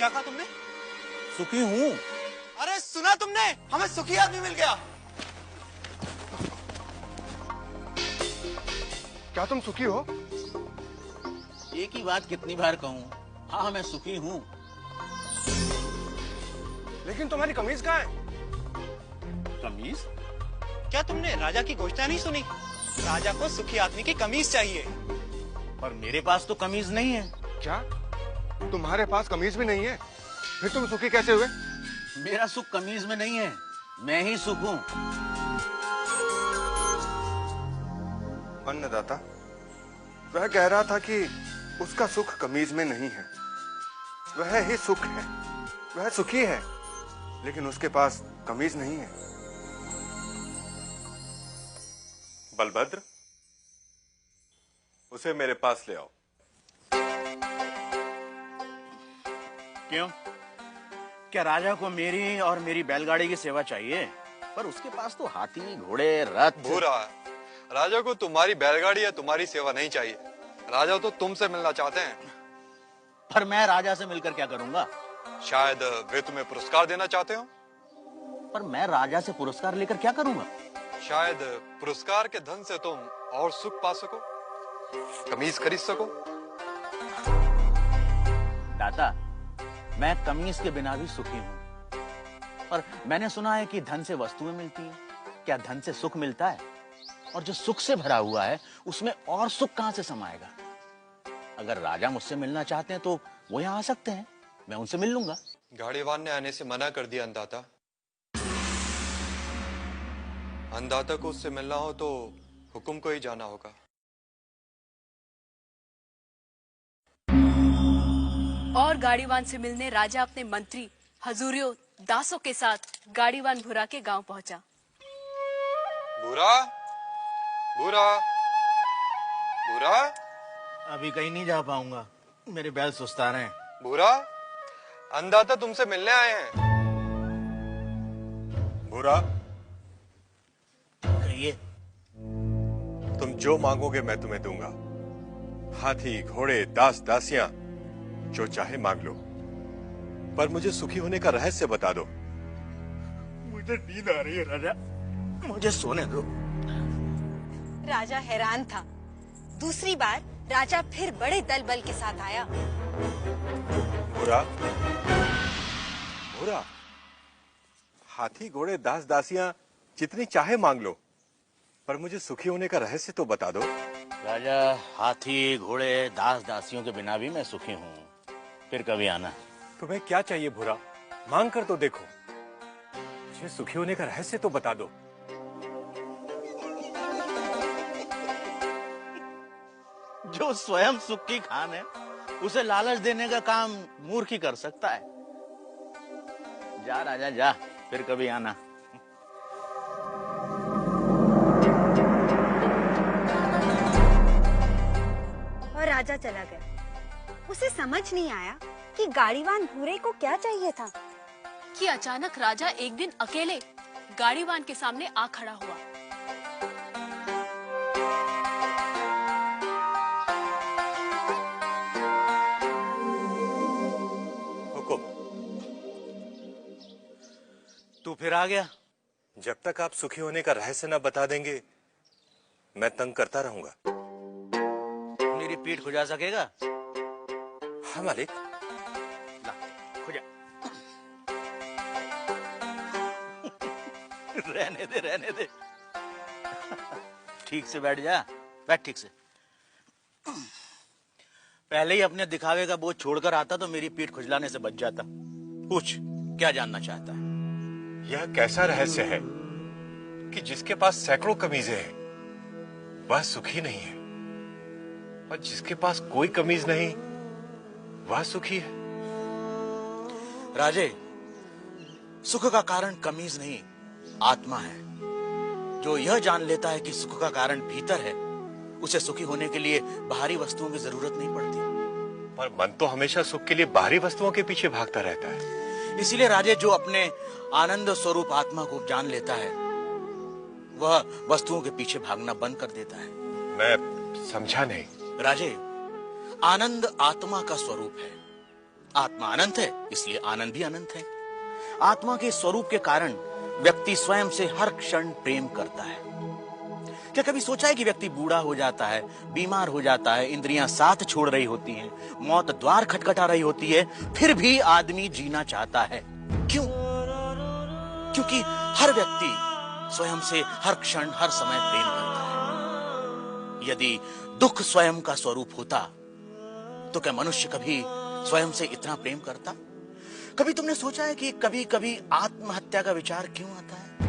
क्या कहा तुमने? सुखी हूँ। अरे सुना तुमने? हमें सुखी आदमी मिल गया। क्या तुम सुखी हो? एक ही बात कितनी बार कहूँ? हाँ मैं सुखी हूँ। लेकिन तुम्हारी कमीज कहाँ है? कमीज? क्या तुमने राजा की घोषणा नहीं सुनी? राजा को सुखी आदमी की कमीज चाहिए। पर मेरे पास तो कमीज नहीं है। क्या तुम्हारे पास कमीज भी नहीं है? फिर तुम सुखी कैसे हुए? मेरा सुख कमीज में नहीं है, मैं ही सुख हूँ। अन्नदाता, वह कह रहा था कि उसका सुख कमीज में नहीं है, वह ही सुख है, वह सुखी है, लेकिन उसके पास कमीज नहीं है। बलभद्र, उसे मेरे पास ले आओ। क्यों? क्या राजा को मेरी और मेरी बैलगाड़ी की सेवा चाहिए? पर उसके पास तो हाथी, घोड़े, रथ। भूरा, राजा को तुम्हारी बैलगाड़ी या तुम्हारी सेवा नहीं चाहिए। राजा तो तुमसे मिलना चाहते हैं। पर मैं राजा से मिलकर क्या करूंगा? शायद वे तुम्हें पुरस्कार देना चाहते हो। पर मैं राजा से पुरस्कार लेकर क्या करूंगा? शायद पुरस्कार के धन से तुम और सुख पा सको, कमीज खरीद सको। दाता, मैं कमीज के बिना भी सुखी हूँ। पर मैंने सुना है कि धन से वस्तुएं मिलती हैं। क्या धन से सुख मिलता है? और जो सुख से भरा हुआ है उसमें और सुख कहां से समाएगा? अगर राजा मुझसे मिलना चाहते हैं तो वो यहाँ आ सकते हैं, मैं उनसे मिल लूंगा। गाड़ीवान ने आने से मना कर दिया अन्नदाता। अन्नदाता को उससे मिलना हो तो हुकुम को ही जाना होगा। और गाड़ीवान से मिलने राजा अपने मंत्री हजूरियों दासों के साथ गाड़ीवान भूरा के गांव पहुंचा। भूरा, भूरा, भूरा, अभी कहीं नहीं जा पाऊंगा, मेरे बैल सुस्ता रहे हैं। भूरा, अन्नदाता तुमसे मिलने आए हैं। भूरा, कहिए। तुम जो मांगोगे मैं तुम्हें दूंगा। हाथी, घोड़े, दास, दासियां, जो चाहे मांग लो, पर मुझे सुखी होने का रहस्य बता दो। मुझे नींद आ रही है राजा, मुझे सोने दो। राजा हैरान था। दूसरी बार राजा फिर बड़े दल बल के साथ आया। भूरा, भूरा, हाथी, घोड़े, दास, दासियां जितनी चाहे मांग लो, पर मुझे सुखी होने का रहस्य तो बता दो। राजा, हाथी, घोड़े, दास, दासियों के बिना भी मैं सुखी हूँ। फिर कभी आना। तुम्हें क्या चाहिए भूरा? मांग कर तो देखो। मुझे सुखी होने का रहस्य तो बता दो। जो स्वयं सुख की खान है उसे लालच देने का काम मूर्ख ही कर सकता है। जा राजा जा, फिर कभी आना। और राजा चला गया। उसे समझ नहीं आया कि गाड़ीवान भूरे को क्या चाहिए था कि अचानक राजा एक दिन अकेले गाड़ीवान के सामने आ खड़ा हुआ। हुकुम। तू फिर आ गया? जब तक आप सुखी होने का रहस्य न बता देंगे मैं तंग करता रहूंगा। मेरी पीठ खुजा सकेगा? हाँ मालिक। ला, खुजा। रहने दे, रहने दे। ठीक से बैठ जा, बैठ ठीक से। पहले ही अपने दिखावे का बोझ छोड़कर आता तो मेरी पीठ खुजलाने से बच जाता। पूछ, क्या जानना चाहता है? यह कैसा रहस्य है कि जिसके पास सैकड़ों कमीजें हैं वह सुखी नहीं है, और जिसके पास कोई कमीज नहीं वह सुखी है? राजे, सुख का कारण कमीज नहीं, आत्मा है। जो यह जान लेता है कि सुख का कारण भीतर है, उसे सुखी होने के लिए बाहरी वस्तुओं की जरूरत नहीं पड़ती। पर मन तो हमेशा सुख के लिए बाहरी वस्तुओं के पीछे भागता रहता है। इसीलिए राजे, जो अपने आनंद स्वरूप आत्मा को जान लेता है वह वस्तुओं के पीछे भागना बंद कर देता है। मैं समझा नहीं। राजे, आनंद आत्मा का स्वरूप है। आत्मा अनंत है, इसलिए आनंद भी अनंत है। आत्मा के स्वरूप के कारण व्यक्ति स्वयं से हर क्षण प्रेम करता है। क्या कभी सोचा है कि व्यक्ति बूढ़ा हो जाता है, बीमार हो जाता है, इंद्रियां साथ छोड़ रही होती हैं, मौत द्वार खटखटा रही होती है, फिर भी आदमी जीना चाहता है? क्यों? क्योंकि हर व्यक्ति स्वयं से हर क्षण हर समय प्रेम करता है। यदि दुख स्वयं का स्वरूप होता तो क्या मनुष्य कभी स्वयं से इतना प्रेम करता? कभी तुमने सोचा है कि कभी कभी आत्महत्या का विचार क्यों आता है?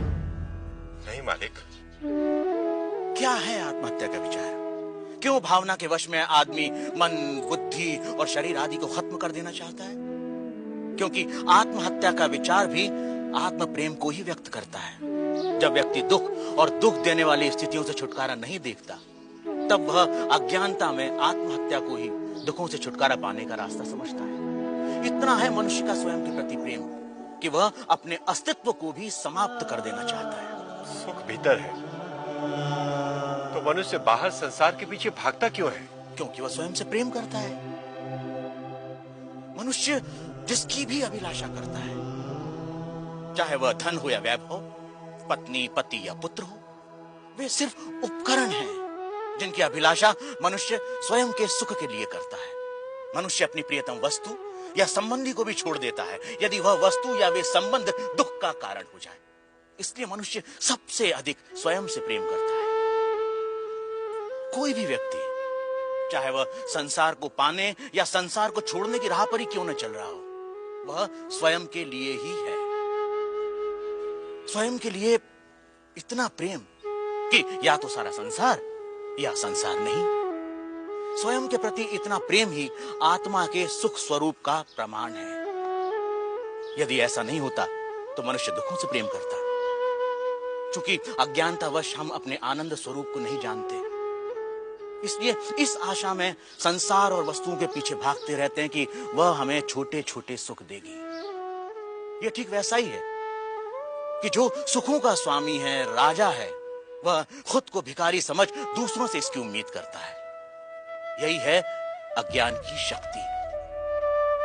नहीं मालिक। क्या है आत्महत्या का विचार? क्यों भावना के वश में आदमी मन, बुद्धि और शरीर आदि को खत्म कर देना चाहता है? क्योंकि आत्महत्या का विचार भी आत्म प्रेम को ही व्यक्त करता है। जब व्यक्ति दुख और दुख देने वाली स्थितियों से छुटकारा नहीं देखता, तब वह अज्ञानता में आत्महत्या को ही दुखों से छुटकारा पाने का रास्ता समझता है। इतना है मनुष्य का स्वयं के प्रति प्रेम कि वह अपने अस्तित्व को भी समाप्त कर देना चाहता है। सुख भीतर है तो मनुष्य बाहर संसार के पीछे भागता क्यों है? क्योंकि वह स्वयं से प्रेम करता है। मनुष्य जिसकी भी अभिलाषा करता है, चाहे वह धन हो या वैभव, पत्नी, पति या पुत्र हो, वे सिर्फ उपकरण हैं जिनकी अभिलाषा मनुष्य स्वयं के सुख के लिए करता है। मनुष्य अपनी प्रियतम वस्तु या संबंधी को भी छोड़ देता है यदि वह वस्तु या वे संबंध दुख का कारण हो जाए। इसलिए मनुष्य सबसे अधिक स्वयं से प्रेम करता है। कोई भी व्यक्ति, चाहे वह संसार को पाने या संसार को छोड़ने की राह पर ही क्यों न चल रहा हो, वह स्वयं के लिए ही है। स्वयं के लिए इतना प्रेम कि या तो सारा संसार या संसार नहीं। स्वयं के प्रति इतना प्रेम ही आत्मा के सुख स्वरूप का प्रमाण है। यदि ऐसा नहीं होता तो मनुष्य दुखों से प्रेम करता। चूंकि अज्ञानतावश हम अपने आनंद स्वरूप को नहीं जानते, इसलिए इस आशा में संसार और वस्तुओं के पीछे भागते रहते हैं कि वह हमें छोटे छोटे सुख देगी। यह ठीक वैसा ही है कि जो सुखों का स्वामी है, राजा है, वह खुद को भिखारी समझ दूसरों से इसकी उम्मीद करता है। यही है अज्ञान की शक्ति।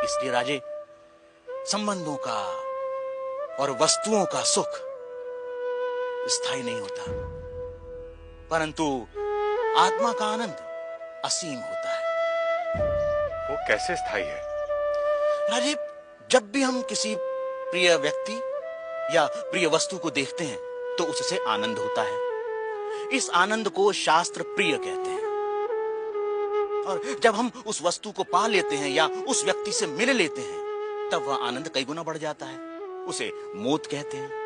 इसलिए राजे, संबंधों का और वस्तुओं का सुख स्थायी नहीं होता, परंतु आत्मा का आनंद असीम होता है। वो कैसे स्थायी है? राजे, जब भी हम किसी प्रिय व्यक्ति या प्रिय वस्तु को देखते हैं तो उससे आनंद होता है। इस आनंद को शास्त्र प्रिय कहते हैं। और जब हम उस वस्तु को पा लेते हैं या उस व्यक्ति से मिल लेते हैं, तब वह आनंद कई गुना बढ़ जाता है। उसे मोद कहते हैं।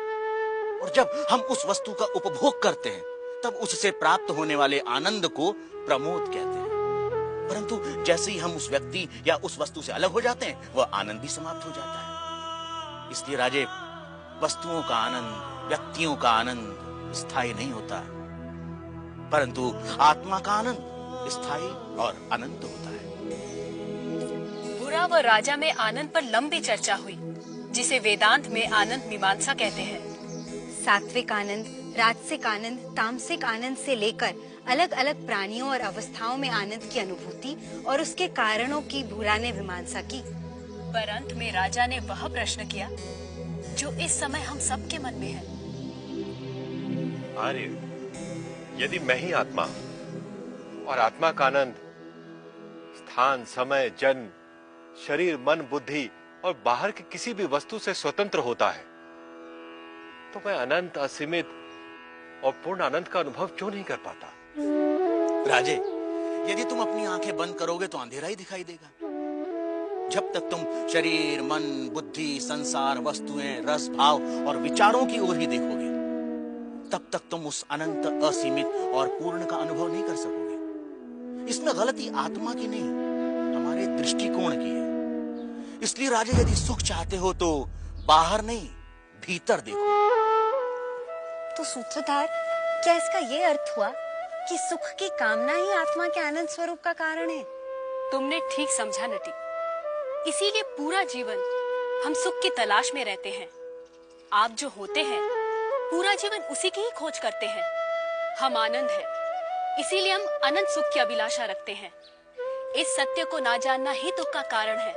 और जब हम उस वस्तु का उपभोग करते हैं, तब उससे प्राप्त होने वाले आनंद को प्रमोद कहते हैं। परंतु जैसे ही हम उस व्यक्ति या उस वस्तु से अलग हो जाते हैं, वह आनंद भी समाप्त हो जाता है। इसलिए राजे, वस्तुओं का आनंद, व्यक्तियों का आनंद स्थायी नहीं होता, परंतु आत्मा का आनंद स्थायी और अनंत होता है। बुरा व राजा में आनंद पर लंबी चर्चा हुई, जिसे वेदांत में आनंद मीमांसा कहते हैं। सात्विक आनंद, राजसिक आनंद, तामसिक आनंद से लेकर अलग अलग प्राणियों और अवस्थाओं में आनंद की अनुभूति और उसके कारणों की बुरा ने मीमांसा की। पर अंत में राजा ने वह प्रश्न किया जो इस समय हम सबके मन में है। आर्य, यदि मैं ही आत्मा और आत्मा का आनंद स्थान, समय, जन्म, शरीर, मन, बुद्धि और बाहर की किसी भी वस्तु से स्वतंत्र होता है, तो मैं अनंत, असीमित और पूर्ण आनंद का अनुभव क्यों नहीं कर पाता? राजे, यदि तुम अपनी आंखें बंद करोगे तो अंधेरा ही दिखाई देगा। जब तक तुम शरीर, मन, बुद्धि, संसार, वस्तुएं, रस, भाव और विचारों की ओर ही देखोगे, तब तक तुम उस अनंत, असीमित और पूर्ण का अनुभव नहीं कर सकोगे। इसमें गलती आत्मा की नहीं, हमारे दृष्टिकोण की है। इसलिए राजे, यदि सुख चाहते हो तो बाहर नहीं, भीतर देखो। तो सूत्रधार, क्या इसका ये अर्थ हुआ कि सुख की कामना ही आत्मा के आनंद स्वरूप का कारण है? तुमने ठीक समझा नटी। इसीलिए पूरा जीवन हम सुख की तलाश में रहते हैं। आप जो होते हैं, पूरा जीवन उसी की ही खोज करते हैं। हम आनंद हैं, इसीलिए हम अनंत सुख की अभिलाषा रखते हैं। इस सत्य को ना जानना ही दुख का कारण है।